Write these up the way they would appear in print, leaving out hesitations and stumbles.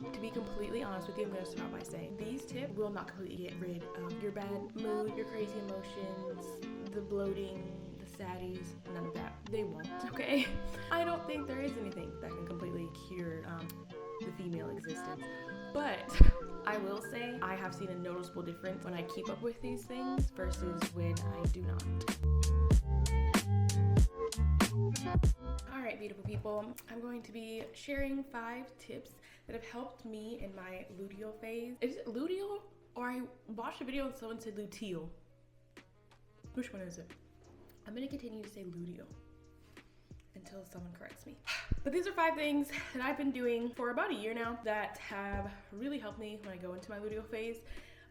To be completely honest with you, I'm going to start by saying these tips will not completely get rid of your bad mood, your crazy emotions, the bloating, the saddies, none of that. They won't, okay? I don't think there is anything that can completely cure the female existence. But I will say I have seen a noticeable difference when I keep up with these things versus when I do not. Alright, beautiful people, I'm going to be sharing 5 tips that have helped me in my luteal phase. Is it luteal? Or I watched a video and someone said LUTEAL. Which one is it? I'm gonna continue to say luteal until someone corrects me. But these are 5 things that I've been doing for about a year now that have really helped me when I go into my luteal phase.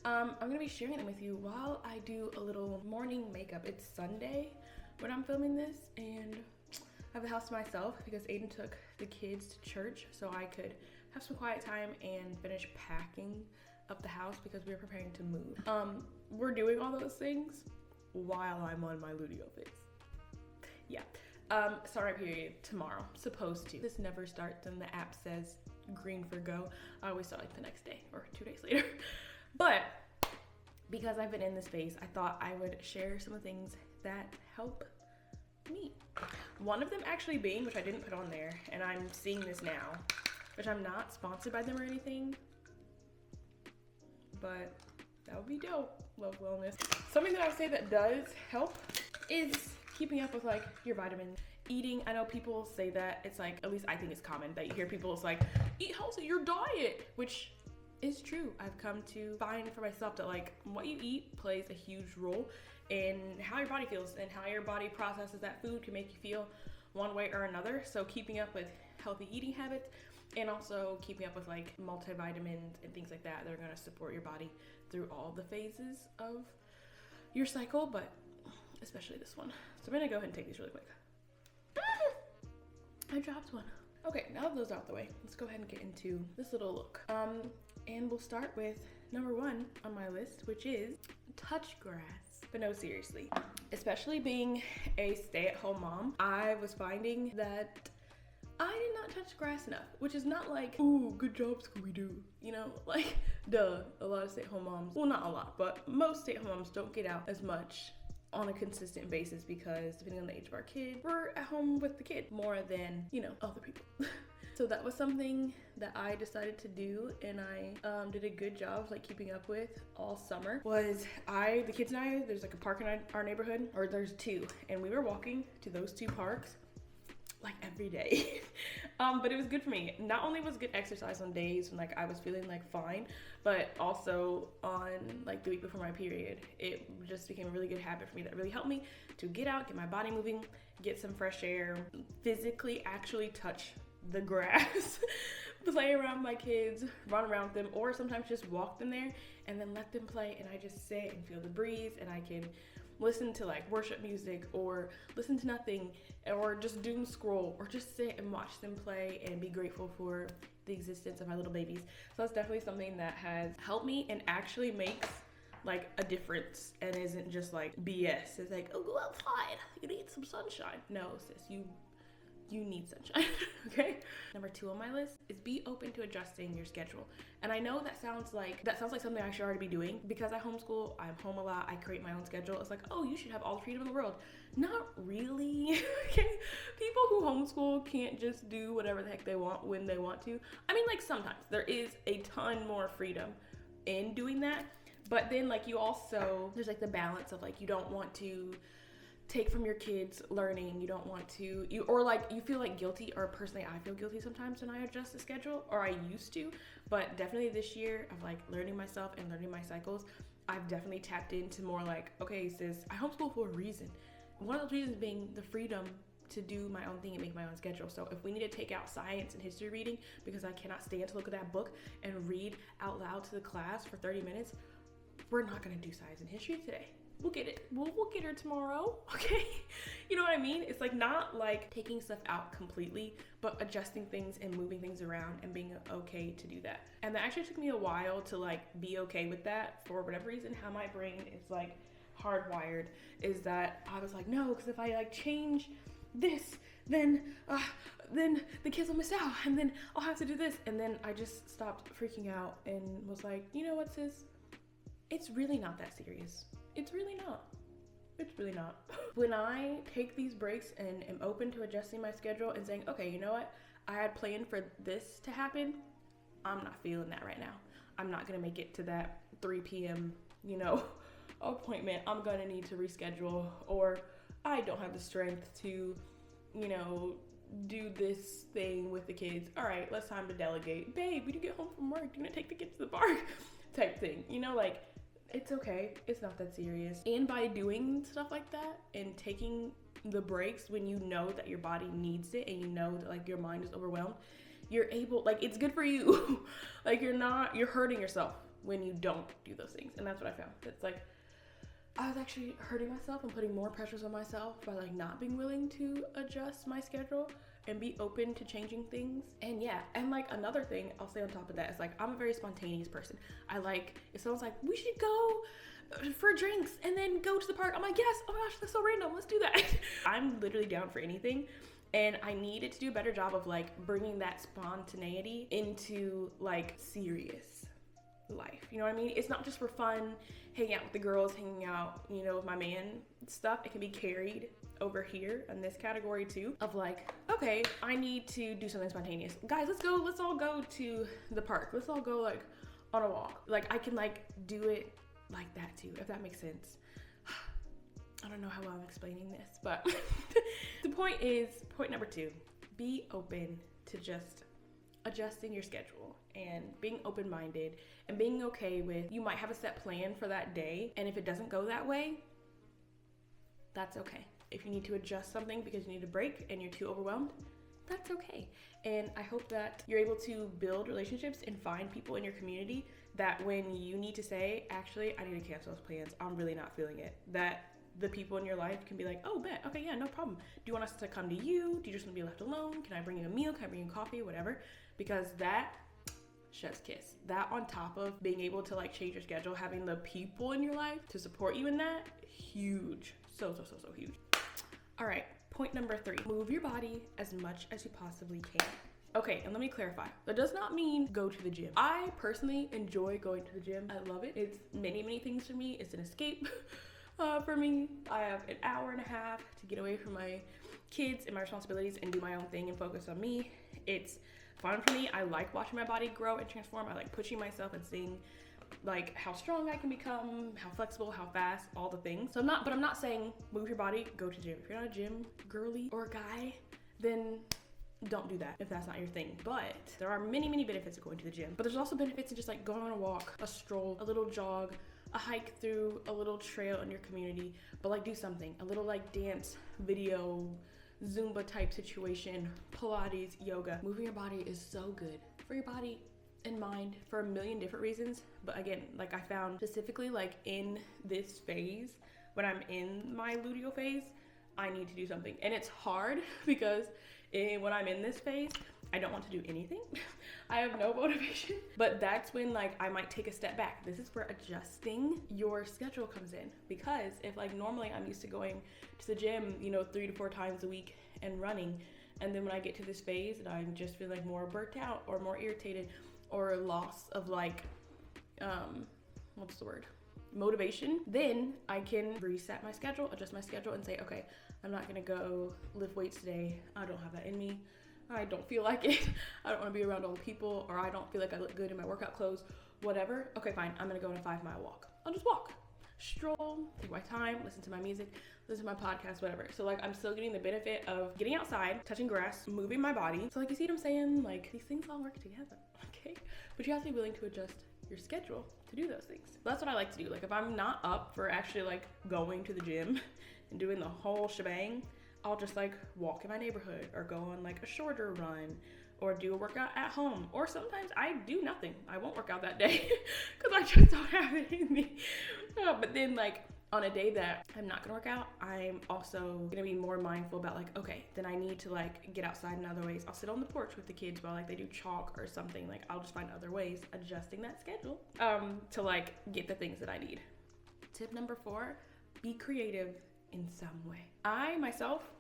I'm gonna be sharing them with you while I do a little morning makeup. It's Sunday when I'm filming this, and I have the house to myself because Aiden took the kids to church so I could have some quiet time and finish packing up the house because we were preparing to move. We're doing all those things while I'm on my luteal phase. Yeah. Start my period tomorrow, supposed to. This never starts and the app says green for go. I always start like the next day or 2 days later. But because I've been in this phase, I thought I would share some of the things that help me. One of them actually being, which I didn't put on there, and I'm seeing this now, which I'm not sponsored by them or anything, but that would be dope. Love wellness. Something that I would say that does help is keeping up with like your vitamins. Eating, I know people say that, it's like, at least I think it's common that you hear people, it's like, eat healthy, your diet, which is true. I've come to find for myself that like what you eat plays a huge role in how your body feels, and how your body processes that food can make you feel one way or another. So keeping up with healthy eating habits, and also keeping up with like multivitamins and things like that that are going to support your body through all the phases of your cycle, but especially this one. So I'm gonna go ahead and take these really quick. I dropped one. Okay, now that those are out the way, let's go ahead and get into this little look. And we'll start with number 1 on my list, which is touch grass. But no, seriously, especially being a stay-at-home mom, I was finding that I did not touch grass enough, which is not like, ooh, good job, Scooby-Doo. You know, like, duh, a lot of stay-at-home moms, well, not a lot, but most stay-at-home moms don't get out as much on a consistent basis because depending on the age of our kid, we're at home with the kid more than, you know, other people. So that was something that I decided to do, and I did a good job like keeping up with all summer. Was the kids and I, there's like a park in our neighborhood, or there's 2, and we were walking to those 2 parks like every day. But it was good for me. Not only was good exercise on days when like I was feeling like fine, but also on like the week before my period, it just became a really good habit for me that really helped me to get out, get my body moving, get some fresh air, physically actually touch the grass, play around with my kids, run around with them, or sometimes just walk them there and then let them play, and I just sit and feel the breeze, and I can listen to like worship music, or listen to nothing, or just doom scroll, or just sit and watch them play and be grateful for the existence of my little babies. So that's definitely something that has helped me and actually makes like a difference, and isn't just like BS. It's like, oh, go outside, you need some sunshine. No, sis, you need sunshine. Okay. Number 2 on my list is be open to adjusting your schedule. And I know that sounds like something I should already be doing because I homeschool, I'm home a lot, I create my own schedule. It's like, oh, you should have all the freedom in the world. Not really. Okay. People who homeschool can't just do whatever the heck they want when they want to. I mean, like sometimes there is a ton more freedom in doing that, but then like there's like the balance of like, you don't want to take from your kids learning, you don't want to, you feel like guilty, or personally I feel guilty sometimes when I adjust the schedule, or I used to, but definitely this year of like learning myself and learning my cycles, I've definitely tapped into more like, okay sis, I homeschool for a reason. One of those reasons being the freedom to do my own thing and make my own schedule. So if we need to take out science and history reading because I cannot stand to look at that book and read out loud to the class for 30 minutes, we're not gonna do science and history today. We'll get it. We'll get her tomorrow, okay? You know what I mean? It's like not like taking stuff out completely, but adjusting things and moving things around and being okay to do that. And that actually took me a while to like be okay with that for whatever reason. How my brain is like hardwired is that I was like, no, because if I like change this, then the kids will miss out, and then I'll have to do this. And then I just stopped freaking out and was like, you know what, sis? It's really not that serious. It's really not. It's really not. When I take these breaks and am open to adjusting my schedule and saying, okay, you know what? I had planned for this to happen. I'm not feeling that right now. I'm not gonna make it to that 3 p.m., appointment. I'm gonna need to reschedule, or I don't have the strength to, do this thing with the kids. All right, let's time to delegate. Babe, when you get home from work, you're gonna take the kids to the park type thing. It's okay. It's not that serious. And by doing stuff like that and taking the breaks when you know that your body needs it and you know that your mind is overwhelmed, you're able, it's good for you. You're hurting yourself when you don't do those things. And that's what I found. It's I was actually hurting myself and putting more pressures on myself by not being willing to adjust my schedule and be open to changing things. And another thing I'll say on top of that is I'm a very spontaneous person. If someone's like, we should go for drinks and then go to the park, I'm like, yes, oh my gosh, that's so random, let's do that. I'm literally down for anything. And I needed to do a better job of bringing that spontaneity into serious life. You know what I mean? It's not just for fun, hanging out with the girls, hanging out, with my man stuff. It can be carried over here in this category too of okay, I need to do something spontaneous. Guys, let's all go to the park. Let's all go on a walk. I can do it like that too, if that makes sense. I don't know how well I'm explaining this, but the point number 2, be open to just adjusting your schedule and being open-minded and being okay with, you might have a set plan for that day, and if it doesn't go that way, that's okay. If you need to adjust something because you need a break and you're too overwhelmed, that's okay. And I hope that you're able to build relationships and find people in your community that when you need to say, actually, I need to cancel those plans, I'm really not feeling it, that the people in your life can be oh, bet, okay, yeah, no problem. Do you want us to come to you? Do you just want to be left alone? Can I bring you a meal? Can I bring you coffee? Whatever. Because that, chef's kiss. That on top of being able to change your schedule, having the people in your life to support you in that, huge. So huge. All right, point number 3, move your body as much as you possibly can. Okay, and let me clarify. That does not mean go to the gym. I personally enjoy going to the gym. I love it. It's many things for me. It's an escape. For me, I have an hour and a half to get away from my kids and my responsibilities and do my own thing and focus on me. It's fun for me. I like watching my body grow and transform. I like pushing myself and seeing how strong I can become, how flexible, how fast, all the things. So I'm not saying move your body, go to the gym. If you're not a gym girly or guy, then don't do that if that's not your thing. But there are many benefits of going to the gym. But there's also benefits of just going on a walk, a stroll, a little jog, a hike through a little trail in your community, but do something, a little dance, video, Zumba type situation, Pilates, yoga. Moving your body is so good for your body and mind for a million different reasons. But again, I found specifically in this phase, when I'm in my luteal phase, I need to do something. And it's hard because when I'm in this phase, I don't want to do anything. I have no motivation, but that's when I might take a step back. This is where adjusting your schedule comes in, because if normally I'm used to going to the gym, 3 to 4 times a week and running, and then when I get to this phase and I'm just feeling more burnt out or more irritated or loss of motivation, then I can reset my schedule, adjust my schedule and say, okay, I'm not gonna go lift weights today. I don't have that in me. I don't feel like it. I don't want to be around all the people, or I don't feel like I look good in my workout clothes, whatever. Okay, fine. I'm going to go on a 5-mile walk. I'll just walk, stroll, take my time, listen to my music, listen to my podcast, whatever. So I'm still getting the benefit of getting outside, touching grass, moving my body. So you see what I'm saying? These things all work together, okay? But you have to be willing to adjust your schedule to do those things. So that's what I like to do. If I'm not up for actually going to the gym and doing the whole shebang, I'll just walk in my neighborhood or go on a shorter run or do a workout at home. Or sometimes I do nothing. I won't work out that day because I just don't have it in me. But then on a day that I'm not gonna work out, I'm also gonna be more mindful about okay, then I need to get outside in other ways. I'll sit on the porch with the kids while they do chalk or something. I'll just find other ways, adjusting that schedule to get the things that I need. Tip number 4, be creative in some way. I myself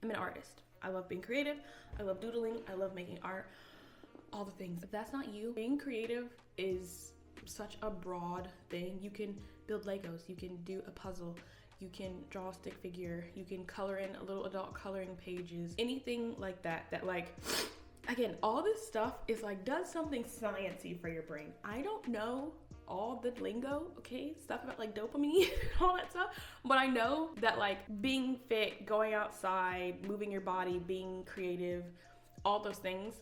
I'm an artist. I love being creative. I love doodling. I love making art, all the things. If that's not you, being creative is such a broad thing. You can build Legos, you can do a puzzle, you can draw a stick figure, you can color in a little adult coloring pages, anything like that, like, again, all this stuff is like, does something sciencey for your brain. I don't know all the lingo, okay, stuff about like dopamine and all that stuff, but I know that like being fit, going outside, moving your body, being creative, all those things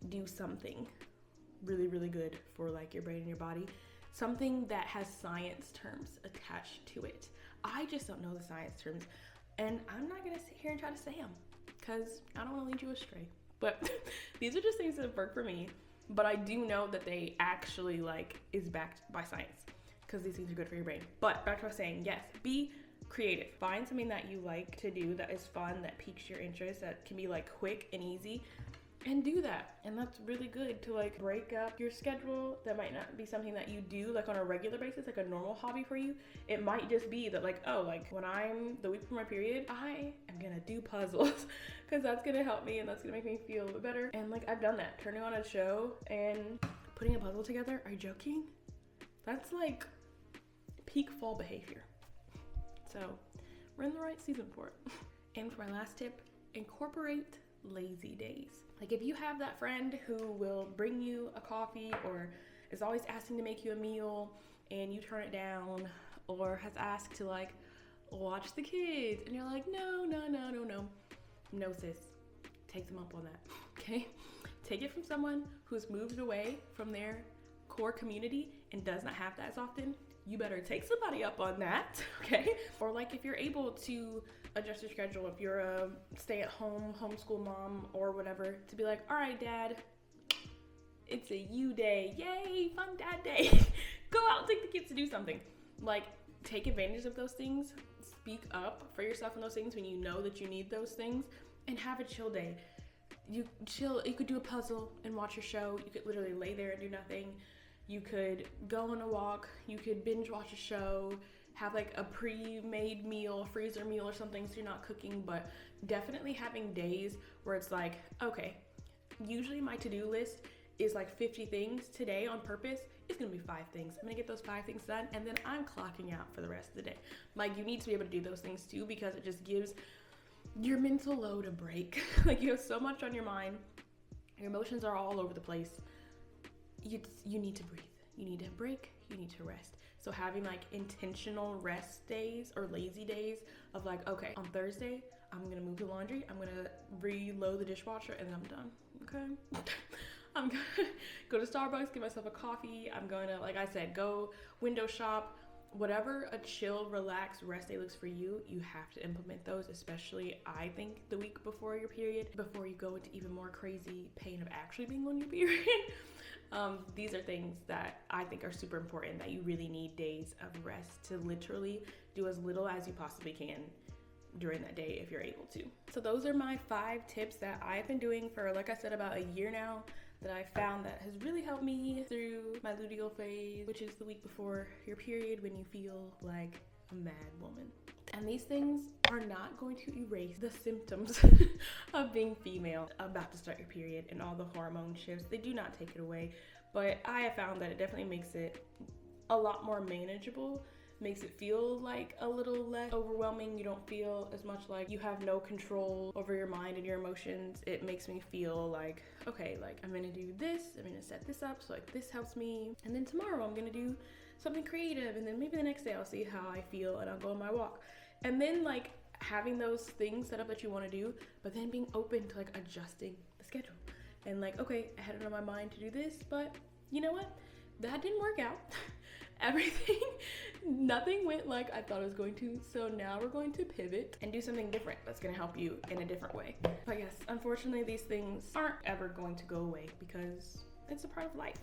do something really, really good for like your brain and your body. Something that has science terms attached to it. I just don't know the science terms, and I'm not gonna sit here and try to say them because I don't want to lead you astray. But these are just things that have worked for me. But I do know that they actually like is backed by science because these things are good for your brain. But back to what I was saying, yes, be creative. Find something that you like to do that is fun, that piques your interest, that can be like quick and easy, and do that. And that's really good to like break up your schedule. That might not be something that you do like on a regular basis, like a normal hobby for you. It might just be that like, oh, like when I'm the week before my period, I am gonna do puzzles because that's gonna help me and that's gonna make me feel better. And like I've done that, turning on a show and putting a puzzle together. Are you joking? That's like peak fall behavior. So we're in the right season for it. And for my last tip, incorporate lazy days. Like if you have that friend who will bring you a coffee or is always asking to make you a meal and you turn it down, or has asked to like watch the kids and you're like, no sis, take them up on that. Okay, take it from someone who's moved away from their core community and does not have that as often. You better take somebody up on that. Okay, or like if you're able to adjust your schedule, if you're a stay-at-home homeschool mom or whatever, to be like, all right, dad, it's a you day, yay, fun dad day. Go out and take the kids to do something. Like, take advantage of those things, speak up for yourself in those things when you know that you need those things, and have a chill day. You could do a puzzle and watch your show. You could literally lay there and do nothing. You could go on a walk. You could binge watch a show, have like a pre-made meal, freezer meal or something so you're not cooking, but definitely having days where it's like, okay, usually my to-do list is like 50 things. Today on purpose, it's gonna be 5 things. I'm gonna get those 5 things done and then I'm clocking out for the rest of the day. Like you need to be able to do those things too because it just gives your mental load a break. Like you have so much on your mind, your emotions are all over the place. You need to breathe. You need to break, you need to rest. So having like intentional rest days or lazy days of like, okay, on Thursday, I'm gonna move the laundry, I'm gonna reload the dishwasher, and then I'm done, okay? I'm gonna go to Starbucks, get myself a coffee, I'm gonna, like I said, go window shop. Whatever a chill, relaxed rest day looks for you, you have to implement those, especially I think the week before your period, before you go into even more crazy pain of actually being on your period. These are things that I think are super important, that you really need days of rest to literally do as little as you possibly can during that day if you're able to. So those are my 5 tips that I've been doing for, like I said, about a year now, that I found that has really helped me through my luteal phase, which is the week before your period when you feel like a mad woman. And these things are not going to erase the symptoms of being female, about to start your period, and all the hormone shifts. They do not take it away, but I have found that it definitely makes it a lot more manageable, makes it feel like a little less overwhelming. You don't feel as much like you have no control over your mind and your emotions. It makes me feel like, okay, like I'm gonna do this, I'm gonna set this up so like this helps me, and then tomorrow I'm gonna do something creative, and then maybe the next day I'll see how I feel and I'll go on my walk. And then like having those things set up that you want to do, but then being open to like adjusting the schedule and like, okay, I had it on my mind to do this, but you know what, that didn't work out. Nothing went like I thought it was going to, so now we're going to pivot and do something different that's going to help you in a different way. But yes, unfortunately these things aren't ever going to go away because it's a part of life,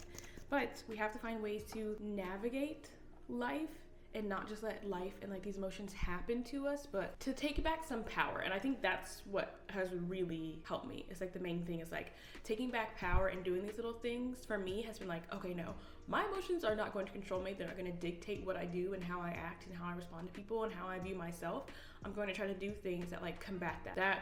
but we have to find ways to navigate life and not just let life and like these emotions happen to us, but to take back some power. And I think that's what has really helped me. It's like the main thing is like taking back power and doing these little things for me has been like, okay, no, my emotions are not going to control me. They're not going to dictate what I do and how I act and how I respond to people and how I view myself. I'm going to try to do things that like combat that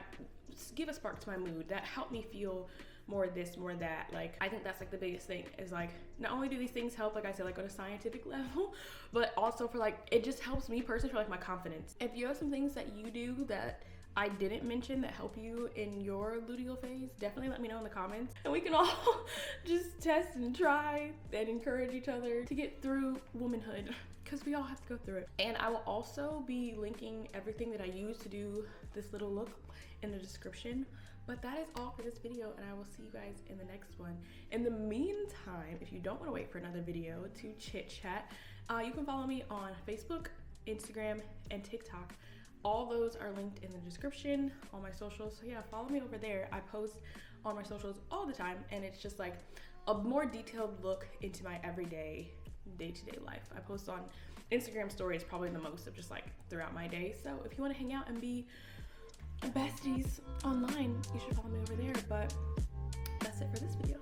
give a spark to my mood, that help me feel more this, more that. Like, I think that's like the biggest thing is like, not only do these things help, like I said, like on a scientific level, but also for like, it just helps me personally for like my confidence. If you have some things that you do that I didn't mention that help you in your luteal phase, definitely let me know in the comments, and we can all just test and try and encourage each other to get through womanhood, because we all have to go through it. And I will also be linking everything that I use to do this little look in the description. But that is all for this video, and I will see you guys in the next one. In the meantime, if you don't want to wait for another video to chit chat, you can follow me on Facebook, Instagram, and TikTok. All those are linked in the description, all my socials. So yeah, follow me over there. I post on my socials all the time, and it's just like a more detailed look into my everyday, day-to-day life. I post on Instagram stories probably the most of just like throughout my day. So if you want to hang out and be besties online, you should follow me over there. But that's it for this video.